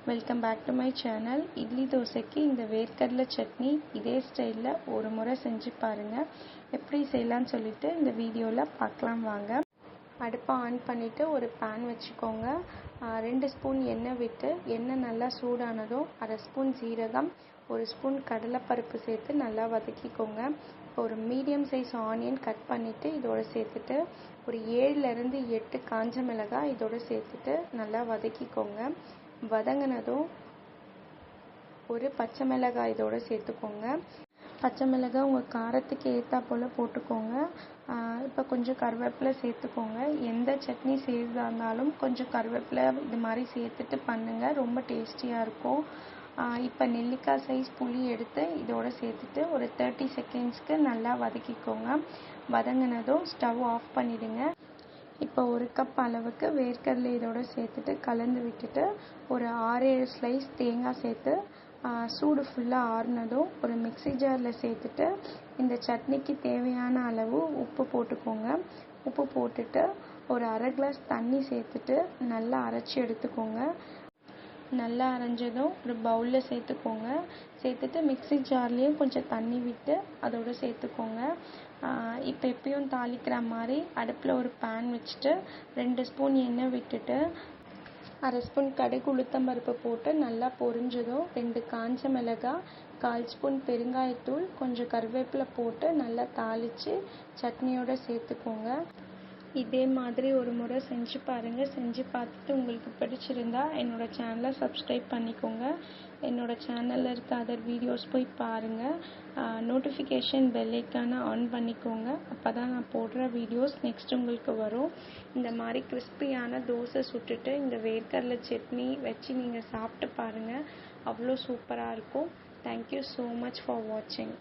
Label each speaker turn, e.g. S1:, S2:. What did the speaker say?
S1: Welcome back to my channel. Idli தோசைக்கு இந்த வேர்க்கடலை சட்னி இதே ஸ்டைலில் ஒரு முறை செஞ்சு பாருங்கள். எப்படி செய்யலான்னு சொல்லிட்டு இந்த வீடியோவில் பார்க்கலாம் வாங்க. அடுப்பை ஆன் பண்ணிவிட்டு ஒரு பேன் வச்சுக்கோங்க. 2 ஸ்பூன் எண்ணெய் விட்டு எண்ணெய் நல்லா சூடானதும் 1/2 ஸ்பூன் ஜீரகம், 1 ஸ்பூன் கடலைப்பருப்பு சேர்த்து நல்லா வதக்கிக்கோங்க. இப்போ ஒரு மீடியம் சைஸ் ஆனியன் கட் பண்ணிவிட்டு இதோடு சேர்த்துட்டு ஒரு 7லேருந்து 8 காஞ்ச மிளகாய் இதோடு சேர்த்துட்டு நல்லா வதக்கிக்கோங்க. வதங்கினதும் ஒரு பச்சை மிளகாய் இதோடு சேர்த்துக்கோங்க. பச்சை மிளகாய் உங்கள் காரத்துக்கு ஏற்றா போல் போட்டுக்கோங்க. இப்போ கொஞ்சம் கருவேப்பிலை சேர்த்துக்கோங்க. எந்த சட்னி செய்கிறதா இருந்தாலும் கொஞ்சம் கருவேப்பிலை இது மாதிரி சேர்த்துட்டு பண்ணுங்கள், ரொம்ப டேஸ்டியாக இருக்கும். இப்போ நெல்லிக்காய் சைஸ் புளி எடுத்து இதோடு சேர்த்துட்டு ஒரு 30 செகண்ட்ஸ்க்கு நல்லா வதக்கிக்கோங்க. வதங்கினதும் ஸ்டவ் ஆஃப் பண்ணிவிடுங்க. இப்போ 1 கப் அளவுக்கு வேர்க்கடலை இதோடு சேர்த்துட்டு கலந்து விட்டுட்டு ஒரு 6-7 ஸ்லைஸ் தேங்காய் சேர்த்து சூடு ஃபுல்லாக ஆறுனதும் ஒரு மிக்ஸி ஜாரில் சேர்த்துட்டு இந்த சட்னிக்கு தேவையான அளவு உப்பு போட்டுக்கோங்க. உப்பு போட்டுட்டு ஒரு 1/2 கிளாஸ் தண்ணி சேர்த்துட்டு நல்லா அரைச்சி எடுத்துக்கோங்க. நல்லா அரைஞ்சதும் ஒரு பவுலில் சேர்த்துக்கோங்க. சேர்த்துட்டு மிக்ஸி ஜார்லேயும் கொஞ்சம் தண்ணி விட்டு அதோடு சேர்த்துக்கோங்க. இப்போ எப்பயும் தாளிக்கிற மாதிரி அடுப்பில் ஒரு பேன் வச்சுட்டு 2 ஸ்பூன் எண்ணெய் விட்டுட்டு 1/2 ஸ்பூன் கடுகு உளுத்தம்பருப்பு போட்டு நல்லா பொரிஞ்சதும் 2 காஞ்ச மிளகாய், 1/4 ஸ்பூன் பெருங்காயத்தூள், கொஞ்சம் கருவேப்பிலை போட்டு நல்லா தாளித்து சட்னியோடு சேர்த்துக்கோங்க. இதே மாதிரி ஒரு முறை செஞ்சு பாருங்கள். செஞ்சு பார்த்துட்டு உங்களுக்கு பிடிச்சிருந்தா என்னோடய சேனலை சப்ஸ்கிரைப் பண்ணிக்கோங்க. என்னோடய சேனலில் இருக்க அதர் வீடியோஸ் போய் பாருங்கள். நோட்டிஃபிகேஷன் பெல் ஐக்கானை ஆன் பண்ணிக்கோங்க. அப்போ தான் நான் போடுற வீடியோஸ் நெக்ஸ்ட் உங்களுக்கு வரும். இந்த மாதிரி கிறிஸ்பியான தோசை சுட்டுட்டு இந்த வேர்க்கடலை சட்னி வச்சு நீங்கள் சாப்பிட்டு பாருங்கள். அவ்வளோ சூப்பராக இருக்கும். தேங்க்யூ ஸோ மச் ஃபார் வாட்சிங்.